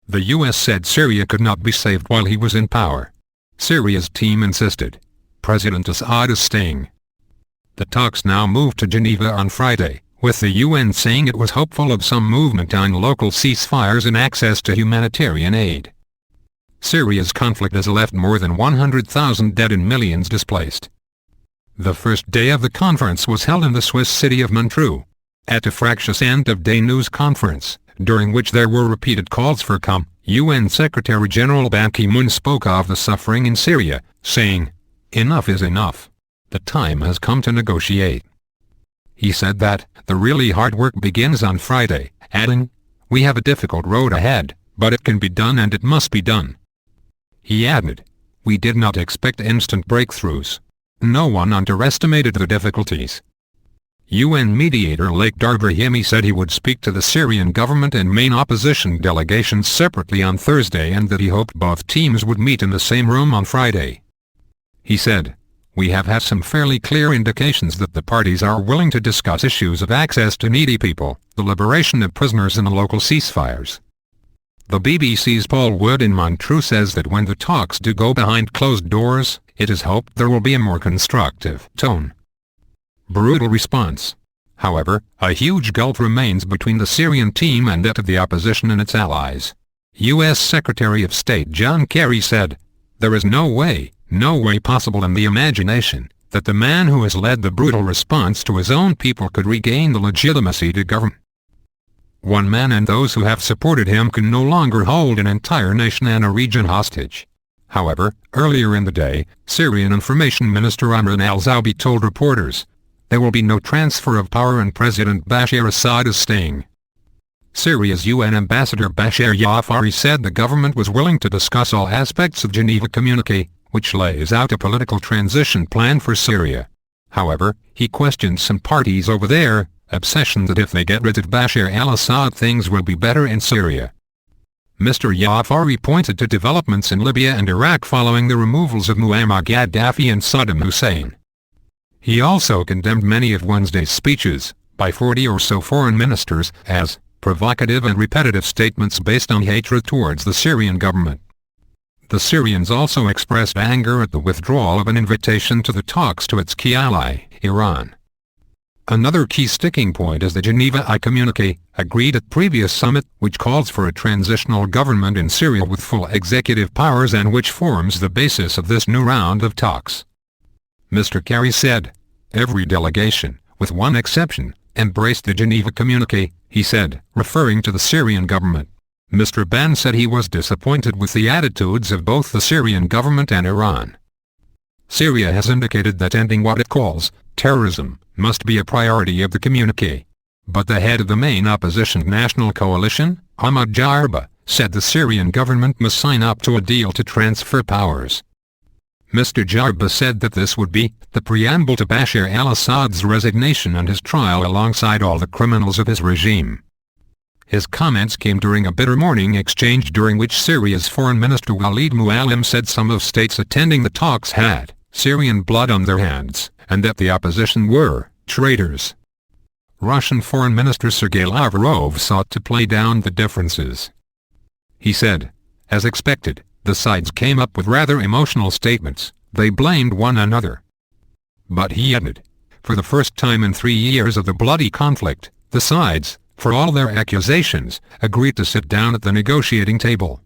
The U.S. said Syria could not be saved while he was in power. Syria's team insisted. President Assad is staying. The talks now moved to Geneva on Friday, with the UN saying it was hopeful of some movement on local ceasefires and access to humanitarian aid. Syria's conflict has left more than 100,000 dead and millions displaced. The first day of the conference was held in the Swiss city of Montreux, at a fractious end-of-day news conference, during which there were repeated calls for calm. UN Secretary-General Ban Ki-moon spoke of the suffering in Syria, saying, "Enough is enough. The time has come to negotiate." He said that the really hard work begins on Friday, adding, "We have a difficult road ahead, but it can be done and it must be done." He added, "We did not expect instant breakthroughs. No one underestimated the difficulties." UN mediator Lakhdar Brahimi said he would speak to the Syrian government and main opposition delegations separately on Thursday and that he hoped both teams would meet in the same room on Friday. He said, "We have had some fairly clear indications that the parties are willing to discuss issues of access to needy people, the liberation of prisoners and the local ceasefires." The BBC's Paul Wood in Montreux says that when the talks do go behind closed doors, it is hoped there will be a more constructive tone. Brutal response. However, a huge gulf remains between the Syrian team and that of the opposition and its allies. U.S. Secretary of State John Kerry said, "There is no way possible in the imagination, that the man who has led the brutal response to his own people could regain the legitimacy to govern. One man and those who have supported him can no longer hold an entire nation and a region hostage." However, earlier in the day, Syrian Information Minister Amran al-Zawbi told reporters, "There will be no transfer of power and President Bashar Assad is staying." Syria's UN ambassador Bashar Yafari said the government was willing to discuss all aspects of Geneva communique, which lays out a political transition plan for Syria. However, he questioned some parties over their obsession that if they get rid of Bashar al-Assad things will be better in Syria. Mr. Yafari pointed to developments in Libya and Iraq following the removals of Muammar Gaddafi and Saddam Hussein. He also condemned many of Wednesday's speeches, by 40 or so foreign ministers, as provocative and repetitive statements based on hatred towards the Syrian government. The Syrians also expressed anger at the withdrawal of an invitation to the talks to its key ally, Iran. Another key sticking point is the Geneva I communique, agreed at previous summit, which calls for a transitional government in Syria with full executive powers and which forms the basis of this new round of talks. Mr. Kerry said, "Every delegation, with one exception, embraced the Geneva communique," he said, referring to the Syrian government. Mr. Ban said he was disappointed with the attitudes of both the Syrian government and Iran. Syria has indicated that ending what it calls terrorism must be a priority of the communique. But the head of the main opposition national coalition, Ahmad Jarba, said the Syrian government must sign up to a deal to transfer powers. Mr. Jarba said that this would be the preamble to Bashar al-Assad's resignation and his trial alongside all the criminals of his regime. His comments came during a bitter morning exchange during which Syria's Foreign Minister Walid Muallim said some of states attending the talks had Syrian blood on their hands, and that the opposition were traitors. Russian Foreign Minister Sergei Lavrov sought to play down the differences. He said, "As expected, the sides came up with rather emotional statements, they blamed one another." But he added, "For the first time in 3 years of the bloody conflict, the sides, for all their accusations, agreed to sit down at the negotiating table."